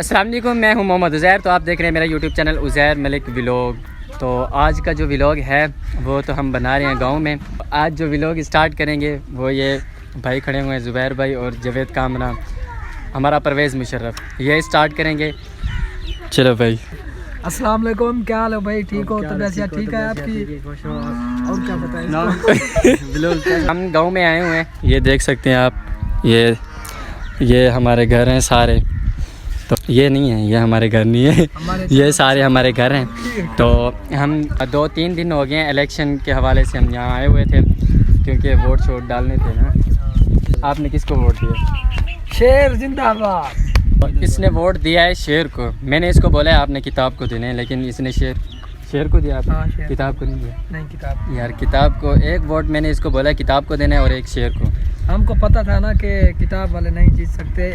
अस्सलाम वालेकुम, मैं हूं मोहम्मद उज़ैर। तो आप देख रहे हैं मेरा YouTube channel Uzair Malik vlog. तो आज का जो व्लॉग है वो तो हम बना रहे हैं गांव में। आज जो व्लॉग स्टार्ट करेंगे वो ये भाई खड़े हुए हैं, ज़ुबैर भाई और जवेद कामरा, हमारा परवेज़ मुशर्रफ, ये स्टार्ट करेंगे। चलो भाई। अस्सलाम वालेकुम, क्या हाल है भाई? ठीक हो? तबीयत ठीक है आपकी? और क्या बताएं? हम गांव में आए हुए हैं, ये देख सकते हैं आप। ये हमारे घर हैं सारे। तो ये नहीं है, ये हमारे घर नहीं है, ये सारे हमारे घर हैं। तो हम 2-3 दिन हो गए हैं इलेक्शन के हवाले से हम यहाँ आए हुए थे, क्योंकि वोट शोट डालने थे ना। आपने किसको वोट दिया? शेर जिंदाबाद। इसने वोट दिया है शेर को। मैंने इसको बोला है आपने किताब को देने, लेकिन इसने शेर को दिया। हाँ, किताब को नहीं दिया। नहीं, किताब यार, किताब को एक वोट मैंने इसको बोला किताब को देना है और एक शेर को। हमको पता था ना कि किताब वाले नहीं जीत सकते।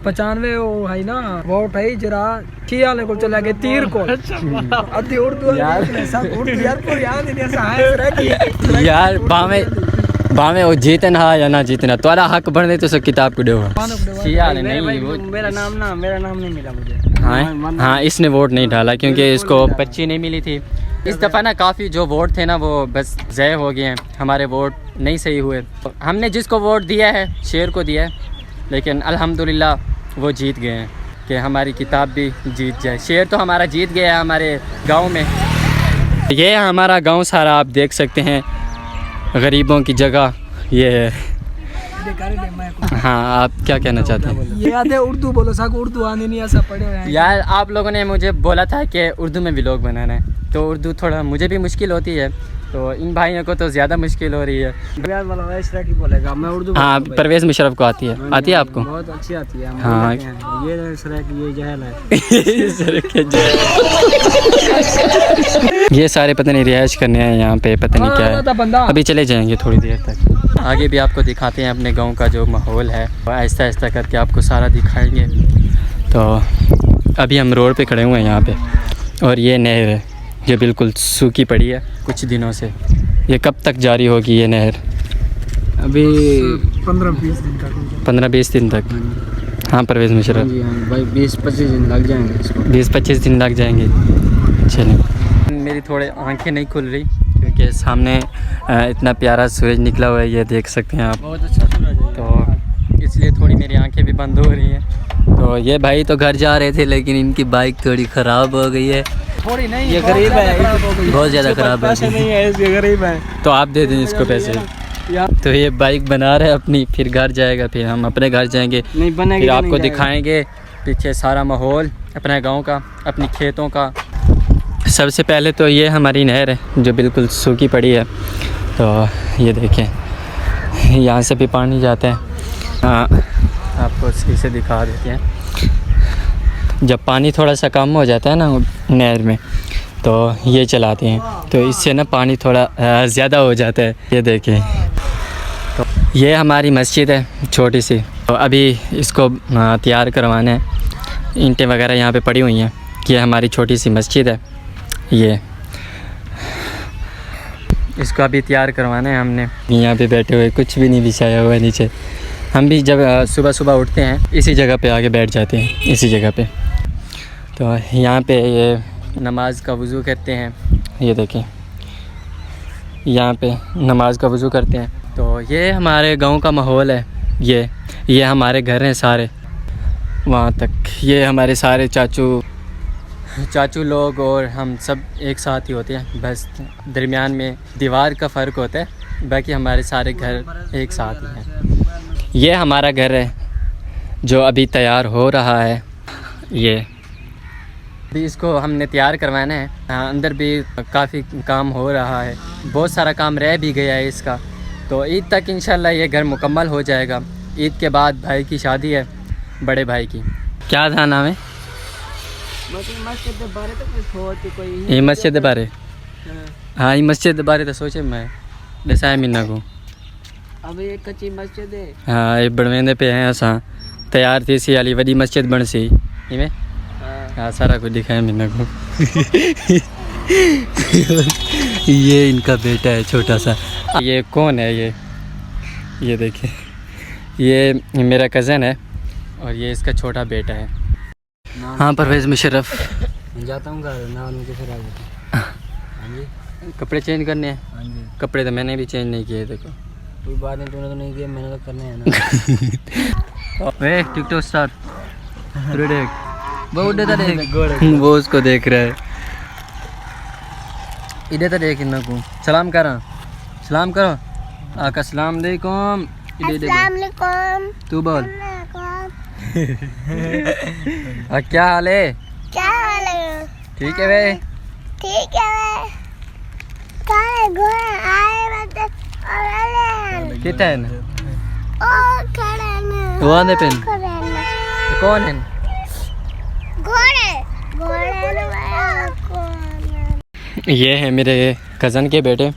95 वो है ना वोट है, जरा खियाले को चला गए तीर को। अति उर्दू यार बामे वो जीतना या ना जीतना, तोरा हक बढ़ने तो सब किताब को दो। मेरा नाम नहीं मिला मुझे। हाँ, इसने वोट नहीं डाला क्योंकि इसको पर्ची नहीं मिली थी। इस दफ़ा ना काफ़ी जो वोट थे ना वो बस ज़ाय हो गए हैं, हमारे वोट नहीं सही हुए। हमने जिसको वोट दिया है शेर को दिया है, लेकिन अल्हम्दुलिल्लाह वो जीत गए हैं कि हमारी किताब भी जीत जाए। शेर तो हमारा जीत गया है हमारे गांव में। ये हमारा गांव सारा आप देख सकते हैं, गरीबों की जगह ये है। हाँ, आप क्या कहना चाहते हैं? ये आते उर्दू बोलो, साको उर्दू आने नहीं, ऐसा पढ़े हुए हैं। यार, आप लोगों ने मुझे बोला था कि उर्दू में व्लॉग बनाना है, तो उर्दू थोड़ा मुझे भी मुश्किल होती है, तो इन भाइयों को तो ज़्यादा मुश्किल हो रही है। बोलेगा मैं उर्दू। हाँ, परवेज़ मुशर्रफ को आती है आपको? बहुत अच्छी आती है। हाँ, ये जहल है। ये सारे पता नहीं रिहाइश करने हैं यहाँ पे, पता नहीं क्या है। अभी चले जाएंगे थोड़ी देर तक। आगे भी आपको दिखाते हैं अपने गांव का जो माहौल है, आहिस्ता आहिस्ता करके आपको सारा दिखाएंगे। तो अभी हम रोड पे खड़े हुए हैं यहाँ पे, और ये नहर है, ये बिल्कुल सूखी पड़ी है कुछ दिनों से। ये कब तक जारी होगी ये नहर? अभी 15-20 दिन तक। 15-20 दिन तक। हाँ परवेज़ मुशर्रफ भाई 20-25 दिन लग जाएंगे इसको। 20-25 दिन लग जाएंगे। चलिए, मेरी थोड़े आंखें नहीं खुल रही क्योंकि सामने इतना प्यारा सूरज निकला हुआ है, ये देख सकते हैं आप। बहुत अच्छा सूरज है, तो इसलिए थोड़ी मेरी आंखें भी बंद हो रही हैं। तो ये भाई तो घर जा रहे थे, लेकिन इनकी बाइक थोड़ी ख़राब हो गई है। थोड़ी नहीं, ये गरीब है, बहुत ज़्यादा ख़राब है। पैसे नहीं है, इसके गरीब है। तो आप दे दें इसको पैसे। तो ये बाइक बना रहे अपनी, फिर घर जाएगा, फिर हम अपने घर जाएंगे, फिर आपको दिखाएंगे पीछे सारा माहौल अपने गांव का, अपनी खेतों का। सबसे पहले तो ये हमारी नहर है जो बिल्कुल सूखी पड़ी है। तो ये देखें, यहाँ से भी पानी जाता है। हाँ, आपको सही से दिखा देते हैं। जब पानी थोड़ा सा कम हो जाता है ना नहर में, तो ये चलाते हैं, तो इससे ना पानी थोड़ा ज़्यादा हो जाता है। ये देखें, तो ये हमारी मस्जिद है छोटी सी। तो अभी इसको तैयार करवाना है, ईंटें वगैरह यहाँ पे पड़ी हुई हैं। ये हमारी छोटी सी मस्जिद है, ये इसको अभी तैयार करवाना है हमने। यहाँ पे बैठे हुए, कुछ भी नहीं बिछाया हुआ है नीचे। हम भी जब सुबह सुबह उठते हैं इसी जगह पे आके बैठ जाते हैं, इसी जगह पे। तो यहाँ पे ये नमाज का वज़ू करते हैं। ये देखें, यहाँ पे नमाज का वज़ू करते हैं। तो ये हमारे गांव का माहौल है। ये हमारे घर हैं सारे, वहाँ तक ये हमारे सारे चाचू लोग और हम सब एक साथ ही होते हैं। बस दरमियान में दीवार का फ़र्क होता है, बाकी हमारे सारे घर एक साथ ही हैं। ये हमारा घर है जो अभी तैयार हो रहा है। ये अभी इसको हमने तैयार करवाना है। अंदर भी काफ़ी काम हो रहा है, बहुत सारा काम रह भी गया है इसका। तो ईद तक इंशाल्लाह ये घर मुकम्मल हो जाएगा। ईद के बाद भाई की शादी है, बड़े भाई की। क्या था नाम है? ये मस्जिद बारे। हाँ, ये मस्जिद बारे तो सोचे मैं दसाए महीना को। अब ये कच्ची मस्जिद है। हाँ, ये बड़वेंदे पे हैं असा तैयार थी सी वाली वडी मस्जिद बन सी इमें। हाँ, सारा कुछ दिखाया महीना को। ये इनका बेटा है छोटा सा। ये कौन है? ये देखिए, ये मेरा कज़न है और ये इसका छोटा बेटा है। हाँ परवेज़ मुशर्रफ जाता हूँ घर ना उनके फिर आ जाता हूँ। कपड़े चेंज करने हैं। हाँ जी कपड़े तो मैंने भी चेंज नहीं किए देखो। कोई बात नहीं, तूने तो नहीं किया, मैंने तो करने हैं ना। वे टिकटॉक स्टार वो उड़े तो देख वो उसको देख रहा है। इधर तो देख इन को सलाम करा, सलाम करो आका सलाम अलैकुम। अस्सलाम वालेकुम। तू बोल क्या हाल है? क्या हाल है? ठीक है वे। ठीक है। कहाँ घोड़े आए मतलब और आले कितना है ना ओ खड़े हैं वो आने पेन खड़े हैं कौन है? घोड़े घोड़े ने कौन है? ये है मेरे कज़न के बेटे।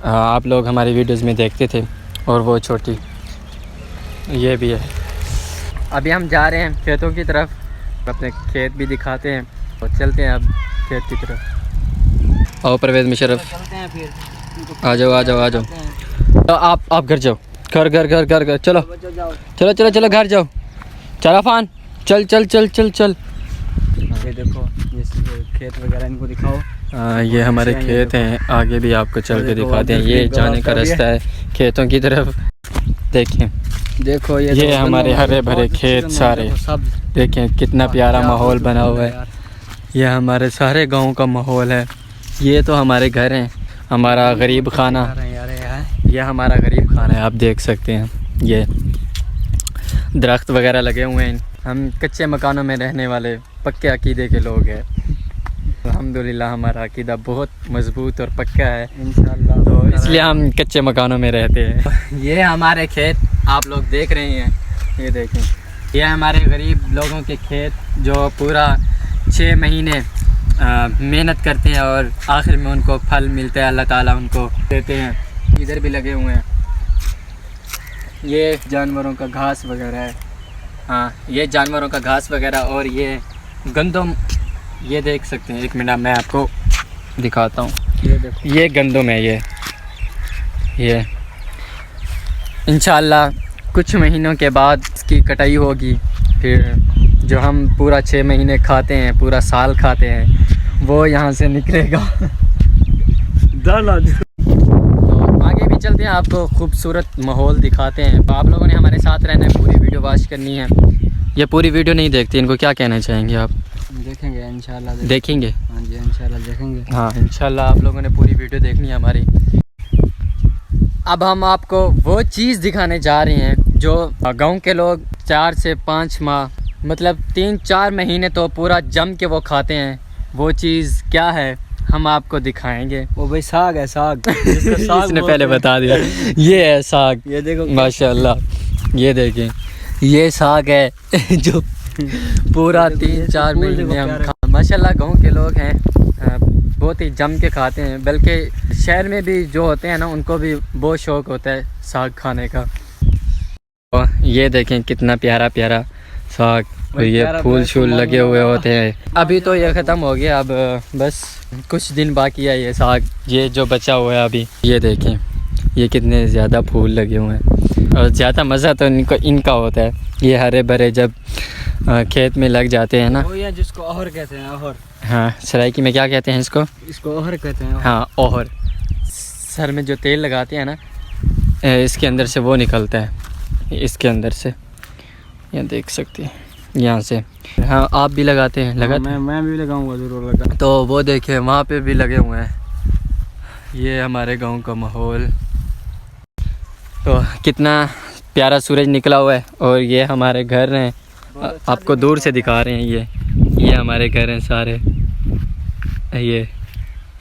आप लोग हमारी वीडियोस में देखते थे। और वो छोटी ये भी है। अभी हम जा रहे हैं खेतों की तरफ, अपने खेत भी दिखाते हैं और चलते हैं अब खेत की तरफ। आओ परवेज़ मुशर्रफ चलते हैं फिर। आ जाओ आ जाओ आ जाओ। तो आप घर जाओ, घर घर घर घर घर चलो बच्चों जाओ। चलो चलो चलो घर जाओ। चल अफान चल चल चल चल चल। ये देखो ये खेत वगैरह इनको दिखाओ। ये हमारे खेत हैं, आगे भी आपको चल के दिखाते हैं। ये जाने का रास्ता है खेतों की तरफ। देखें देखो ये हमारे हरे भरे खेत सारे, सब देखें कितना प्यारा माहौल बना हुआ है। ये हमारे सारे गांव का माहौल है। ये तो हमारे घर हैं, हमारा गरीब खाना, ये हमारा गरीब खाना है। आप देख सकते हैं ये दरख्त वगैरह लगे हुए हैं। हम कच्चे मकानों में रहने वाले पक्के अकीदे के लोग हैं। अल्हम्दुलिल्लाह हमारा अकीदा बहुत मजबूत और पक्का है इंशाअल्लाह, तो इसलिए हम कच्चे मकानों में रहते हैं। ये हमारे खेत आप लोग देख रहे हैं, ये देखें ये हमारे गरीब लोगों के खेत जो पूरा 6 महीने मेहनत करते हैं और आखिर में उनको फल मिलता है, अल्लाह ताला उनको देते हैं। इधर भी लगे हुए हैं, ये जानवरों का घास वगैरह है। हाँ ये जानवरों का घास वगैरह और ये गंदम, ये देख सकते हैं। 1 मिनट मैं आपको दिखाता हूँ। ये देखो ये गंदम है ये इंशाअल्लाह कुछ महीनों के बाद इसकी कटाई होगी। फिर जो हम पूरा 6 महीने खाते हैं, पूरा साल खाते हैं, वो यहाँ से निकलेगा। तो आगे भी चलते हैं, आपको खूबसूरत माहौल दिखाते हैं। तो आप लोगों ने हमारे साथ रहना है, पूरी वीडियो वॉच करनी है। ये पूरी वीडियो नहीं देखते, इनको क्या कहना चाहेंगे आप? देखेंगे इंशाल्लाह देखेंगे। हाँ जी इंशाल्लाह देखेंगे। हाँ इंशाल्लाह आप लोगों ने पूरी वीडियो देखनी है हमारी। अब हम आपको वो चीज़ दिखाने जा रहे हैं जो गांव के लोग 4 से 5 माह मतलब 3-4 महीने तो पूरा जम के वो खाते हैं। वो चीज़ क्या है हम आपको दिखाएंगे। वो भाई साग है, साग जिसको साग इसने बोलते पहले हैं। बता दिया। ये है साग, ये देखो माशाल्लाह। ये देखें ये साग है जो पूरा 3-4 महीने हम खा। माशाल्लाह गांव के लोग हैं, बहुत ही जम के खाते हैं। बल्कि शहर में भी जो होते हैं ना उनको भी बहुत शौक़ होता है साग खाने का। और ये देखें कितना प्यारा प्यारा साग, और ये फूल शूल लगे हुए होते हैं। अभी तो ये ख़त्म हो गया, अब बस कुछ दिन बाकी है ये साग, ये जो बचा हुआ है अभी। ये देखें ये कितने ज़्यादा फूल लगे हुए हैं और ज़्यादा मज़ा तो इनका होता है। ये हरे भरे जब खेत में लग जाते हैं ना। वो ये जिसको ओहर कहते हैं, ओहर। हाँ सराइकी में क्या कहते हैं इसको? इसको ओहर कहते हैं। हाँ ओहर। सर में जो तेल लगाते हैं ना, इसके अंदर से वो निकलता है, इसके अंदर से। ये देख सकते हैं यहाँ से। हाँ आप भी लगाते हैं? लगाते मैं भी लगाऊंगा, ज़रूर लगा। तो वो देखें वहाँ पे भी लगे हुए हैं। ये हमारे गांव का माहौल। तो कितना प्यारा सूरज निकला हुआ है और ये हमारे घर हैं, आपको दूर से दिखा रहे हैं। ये हमारे घर हैं सारे।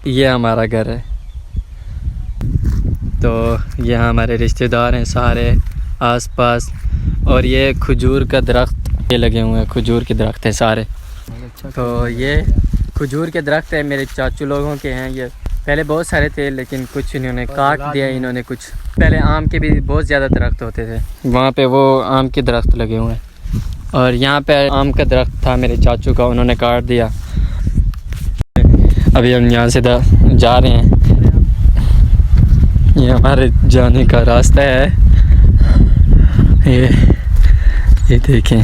ये हमारा घर है। तो ये हमारे रिश्तेदार हैं सारे आसपास। और ये खजूर का दरख्त ये लगे हुए हैं, खजूर के दरख्त हैं सारे। तो ये खजूर के दरख्त है मेरे चाचू लोगों के हैं। ये पहले बहुत सारे थे लेकिन कुछ इन्होंने काट दिया इन्होंने कुछ। पहले आम के भी बहुत ज़्यादा दरख्त होते थे, वहाँ पे वो आम के दरख्त लगे हुए हैं। और यहाँ पे आम का दरख्त था मेरे चाचू का, उन्होंने काट दिया। अभी हम यहाँ से जा रहे हैं, ये हमारे जाने का रास्ता है। ये देखें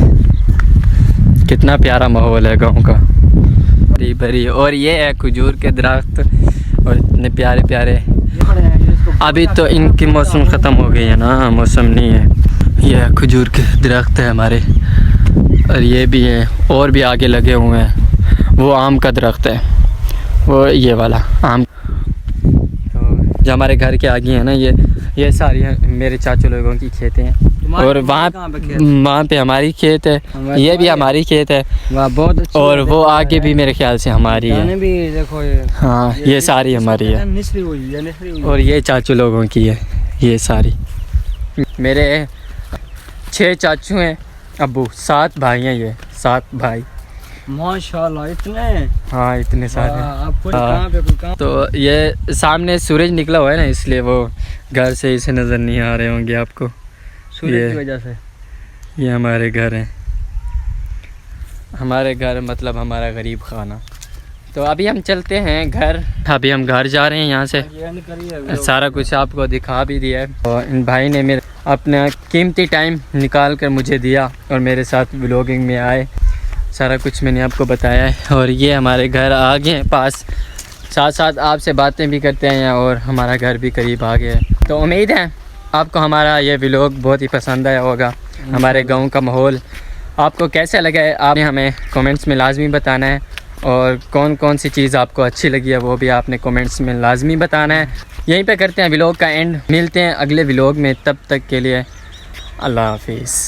कितना प्यारा माहौल है गांव का, भरी भरी। और ये है खजूर के दरख्त और इतने प्यारे प्यारे। अभी तो इनकी मौसम ख़त्म हो गई है ना, मौसम नहीं है। ये खजूर के दरख्त है हमारे, और ये भी है, और भी आगे लगे हुए हैं। वो आम का दरख्त है, वो ये वाला आम। तो जो हमारे घर के आगे है ना, ये सारी मेरे चाचू लोगों की खेतें हैं। और वहाँ पे हमारी खेत है, ये भी हमारी खेत है, बहुत अच्छी। और वो आगे भी मेरे ख्याल से हमारी है। भी देखो ये, हाँ ये सारी हमारी है। निसरी हुई है। और ये चाचू लोगों की है ये सारी। मेरे 6 चाचू हैं, अब्बू 7 भाई हैं, ये 7 भाई। माशाल्लाह इतने। हाँ इतने सारे। आप कोई हाँ। कहाँ पे कोई कहाँ? तो ये सामने सूरज निकला हुआ है ना, इसलिए वो घर से इसे नज़र नहीं आ रहे होंगे आपको, सूरज की वजह से। ये हमारे घर हैं, हमारे घर मतलब हमारा गरीब खाना। तो अभी हम चलते हैं घर, अभी हम घर जा रहे हैं यहाँ से। सारा कुछ आपको दिखा भी दिया है, और इन भाई ने मेरे अपना कीमती टाइम निकाल कर मुझे दिया और मेरे साथ व्लॉगिंग में आए। सारा कुछ मैंने आपको बताया है। और ये हमारे घर आ गए हैं पास, साथ साथ आपसे बातें भी करते हैं, और हमारा घर भी करीब आ गया है। तो उम्मीद है आपको हमारा ये व्लॉग बहुत ही पसंद आया होगा। हमारे गांव का माहौल आपको कैसा लगा है, आपने हमें कमेंट्स में लाजमी बताना है, और कौन कौन सी चीज़ आपको अच्छी लगी है वो भी आपने कमेंट्स में लाजमी बताना है। यहीं पे करते हैं व्लॉग का एंड, मिलते हैं अगले व्लॉग में, तब तक के लिए अल्लाह हाफिज़।